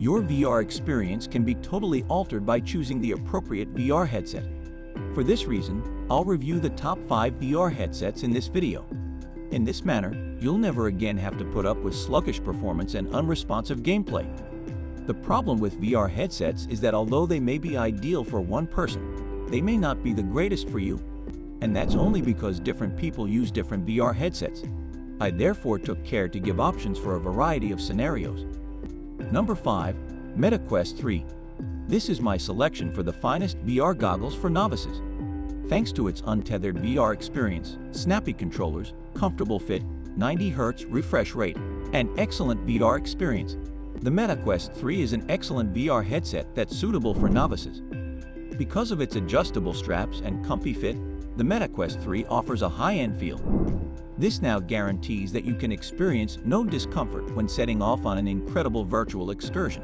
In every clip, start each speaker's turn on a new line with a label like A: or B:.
A: Your VR experience can be totally altered by choosing the appropriate VR headset. For this reason, I'll review the top 5 VR headsets in this video. In this manner, you'll never again have to put up with sluggish performance and unresponsive gameplay. The problem with VR headsets is that although they may be ideal for one person, they may not be the greatest for you. And that's only because different people use different VR headsets. I therefore took care to give options for a variety of scenarios. Number 5. MetaQuest 3. This is my selection for the finest VR goggles for novices. Thanks to its untethered VR experience, snappy controllers, comfortable fit, 90 Hz refresh rate, and excellent VR experience, the MetaQuest 3 is an excellent VR headset that's suitable for novices. Because of its adjustable straps and comfy fit, the MetaQuest 3 offers a high-end feel. This now guarantees that you can experience no discomfort when setting off on an incredible virtual excursion.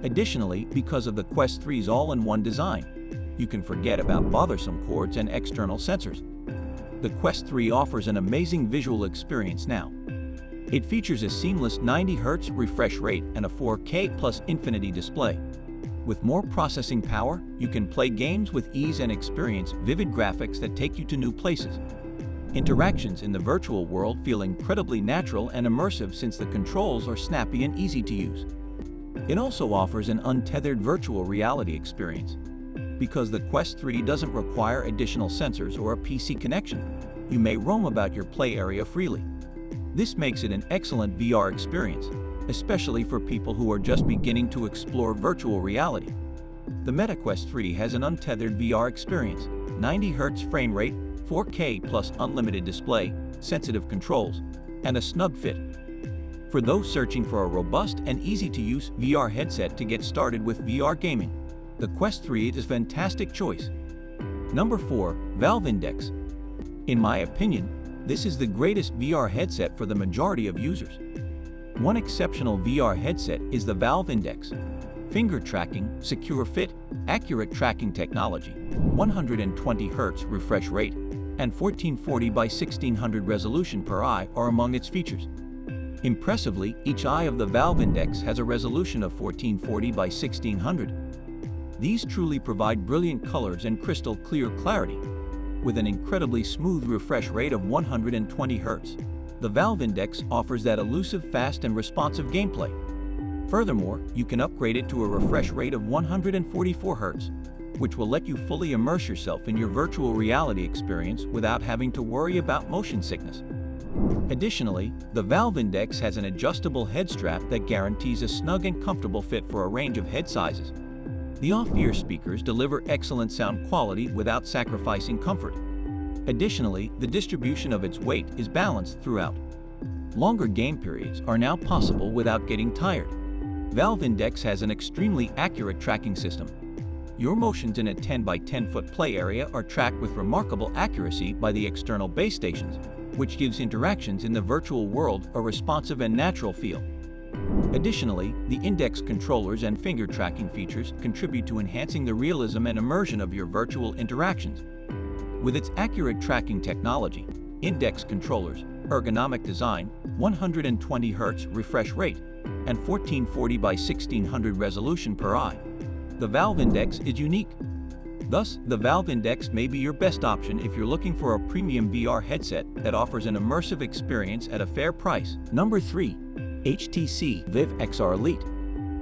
A: Additionally, because of the Quest 3's all-in-one design, you can forget about bothersome cords and external sensors. The Quest 3 offers an amazing visual experience now. It features a seamless 90 Hz refresh rate and a 4K plus infinity display. With more processing power, you can play games with ease and experience vivid graphics that take you to new places. Interactions in the virtual world feel incredibly natural and immersive since the controls are snappy and easy to use. It also offers an untethered virtual reality experience. Because the Quest 3 doesn't require additional sensors or a PC connection, you may roam about your play area freely. This makes it an excellent VR experience, especially for people who are just beginning to explore virtual reality. The MetaQuest 3 has an untethered VR experience, 90 Hz frame rate, 4K plus unlimited display, sensitive controls, and a snug fit. For those searching for a robust and easy-to-use VR headset to get started with VR gaming, the Quest 3 is a fantastic choice. Number 4. Valve Index. In my opinion, this is the greatest VR headset for the majority of users. One exceptional VR headset is the Valve Index. Finger tracking, secure fit, accurate tracking technology, 120 Hz refresh rate, and 1440 by 1600 resolution per eye are among its features. Impressively, each eye of the Valve Index has a resolution of 1440 by 1600. These truly provide brilliant colors and crystal clear clarity. With an incredibly smooth refresh rate of 120 Hz, the Valve Index offers that elusive, fast, and responsive gameplay. Furthermore, you can upgrade it to a refresh rate of 144 Hz, which will let you fully immerse yourself in your virtual reality experience without having to worry about motion sickness. Additionally, the Valve Index has an adjustable head strap that guarantees a snug and comfortable fit for a range of head sizes. The off-ear speakers deliver excellent sound quality without sacrificing comfort. Additionally, the distribution of its weight is balanced throughout. Longer game periods are now possible without getting tired. Valve Index has an extremely accurate tracking system. Your motions in a 10 by 10 foot play area are tracked with remarkable accuracy by the external base stations, which gives interactions in the virtual world a responsive and natural feel. Additionally, the Index controllers and finger tracking features contribute to enhancing the realism and immersion of your virtual interactions. With its accurate tracking technology, Index controllers, ergonomic design, 120 Hz refresh rate, and 1440 by 1600 resolution per eye, the Valve Index is unique. Thus, the Valve Index may be your best option if you're looking for a premium VR headset that offers an immersive experience at a fair price. Number 3. HTC Vive XR Elite.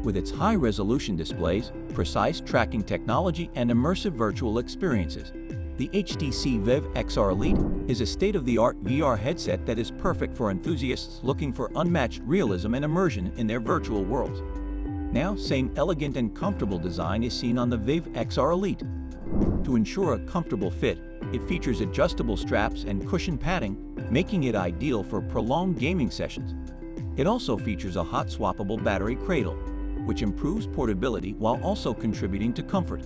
A: With its high-resolution displays, precise tracking technology, and immersive virtual experiences, the HTC Vive XR Elite is a state-of-the-art VR headset that is perfect for enthusiasts looking for unmatched realism and immersion in their virtual worlds. Now, same elegant and comfortable design is seen on the Vive XR Elite. To ensure a comfortable fit, it features adjustable straps and cushion padding, making it ideal for prolonged gaming sessions. It also features a hot-swappable battery cradle, which improves portability while also contributing to comfort.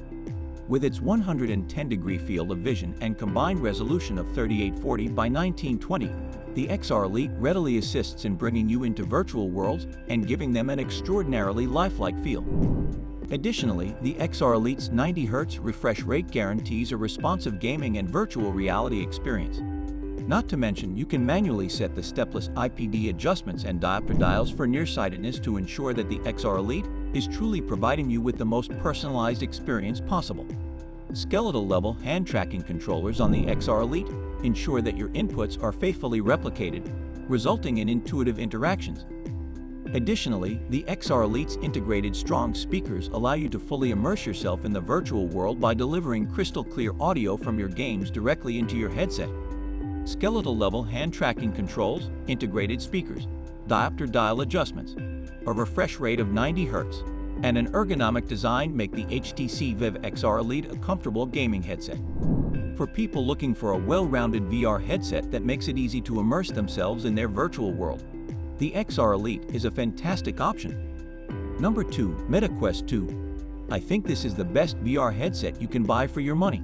A: With its 110-degree field of vision and combined resolution of 3840 by 1920, the XR Elite readily assists in bringing you into virtual worlds and giving them an extraordinarily lifelike feel. Additionally, the XR Elite's 90 Hz refresh rate guarantees a responsive gaming and virtual reality experience. Not to mention, you can manually set the stepless IPD adjustments and diopter dials for nearsightedness to ensure that the XR Elite is truly providing you with the most personalized experience possible. Skeletal-level hand tracking controllers on the XR Elite ensure that your inputs are faithfully replicated, resulting in intuitive interactions. Additionally, the XR Elite's integrated strong speakers allow you to fully immerse yourself in the virtual world by delivering crystal-clear audio from your games directly into your headset. Skeletal-level hand tracking controls, integrated speakers, diopter dial adjustments, a refresh rate of 90 Hz, and an ergonomic design make the HTC Vive XR Elite a comfortable gaming headset. For people looking for a well-rounded VR headset that makes it easy to immerse themselves in their virtual world, the XR Elite is a fantastic option. Number 2. Meta Quest 2. I think this is the best VR headset you can buy for your money.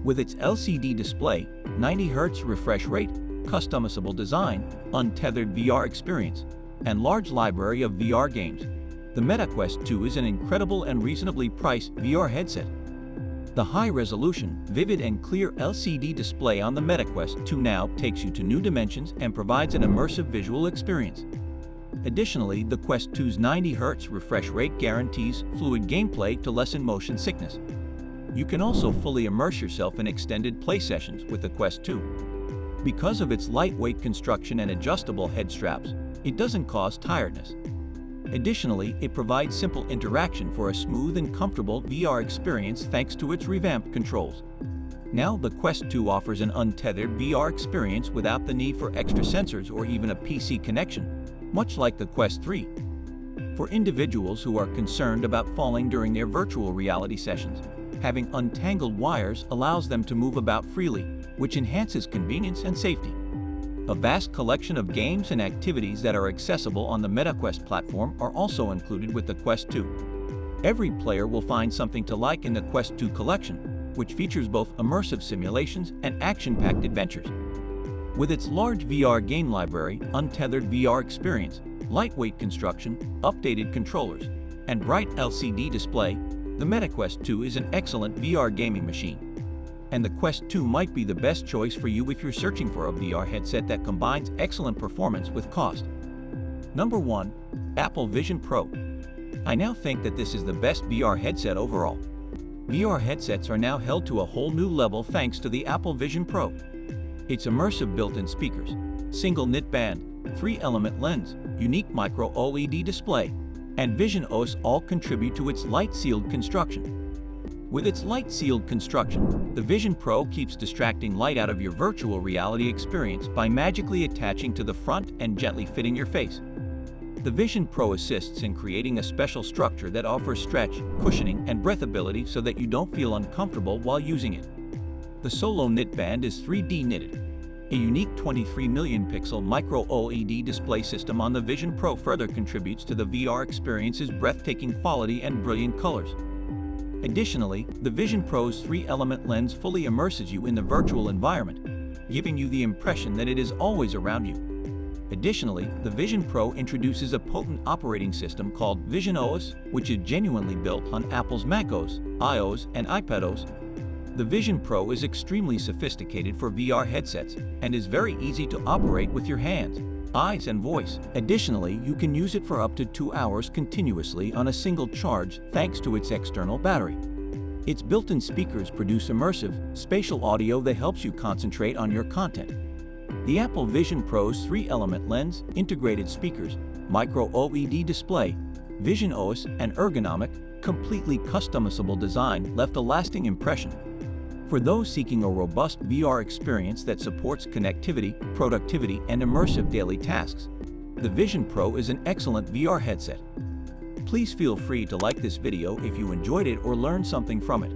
A: With its LCD display, 90 Hz refresh rate, customizable design, untethered VR experience, and large library of VR games, the Meta Quest 2 is an incredible and reasonably priced VR headset. The high-resolution, vivid and clear LCD display on the Meta Quest 2 now takes you to new dimensions and provides an immersive visual experience. Additionally, the Quest 2's 90 Hz refresh rate guarantees fluid gameplay to lessen motion sickness. You can also fully immerse yourself in extended play sessions with the Quest 2. Because of its lightweight construction and adjustable head straps, it doesn't cause tiredness. Additionally, it provides simple interaction for a smooth and comfortable VR experience thanks to its revamped controls. Now, the Quest 2 offers an untethered VR experience without the need for extra sensors or even a PC connection, much like the Quest 3. For individuals who are concerned about falling during their virtual reality sessions, having untangled wires allows them to move about freely, which enhances convenience and safety. A vast collection of games and activities that are accessible on the MetaQuest platform are also included with the Quest 2. Every player will find something to like in the Quest 2 collection, which features both immersive simulations and action-packed adventures. With its large VR game library, untethered VR experience, lightweight construction, updated controllers, and bright LCD display, the MetaQuest 2 is an excellent VR gaming machine. And the Quest 2 might be the best choice for you if you're searching for a VR headset that combines excellent performance with cost. Number 1. Apple Vision Pro. I now think that this is the best VR headset overall. VR headsets are now held to a whole new level thanks to the Apple Vision Pro. Its immersive built-in speakers, single knit band, 3-element lens, unique micro OLED display, and Vision OS all contribute to its light-sealed construction. With its light-sealed construction, the Vision Pro keeps distracting light out of your virtual reality experience by magically attaching to the front and gently fitting your face. The Vision Pro assists in creating a special structure that offers stretch, cushioning, and breathability so that you don't feel uncomfortable while using it. The Solo Knit Band is 3D knitted. A unique 23 million pixel micro OLED display system on the Vision Pro further contributes to the VR experience's breathtaking quality and brilliant colors. Additionally, the Vision Pro's 3-element lens fully immerses you in the virtual environment, giving you the impression that it is always around you. Additionally, the Vision Pro introduces a potent operating system called Vision OS, which is genuinely built on Apple's macOS, iOS, and iPadOS. The Vision Pro is extremely sophisticated for VR headsets and is very easy to operate with your hands, eyes, and voice. Additionally, you can use it for up to 2 hours continuously on a single charge thanks to its external battery. Its built-in speakers produce immersive, spatial audio that helps you concentrate on your content. The Apple Vision Pro's 3-element lens, integrated speakers, micro OLED display, Vision OS, and ergonomic, completely customizable design left a lasting impression. For those seeking a robust VR experience that supports connectivity, productivity, and immersive daily tasks, the Vision Pro is an excellent VR headset. Please feel free to like this video if you enjoyed it or learned something from it.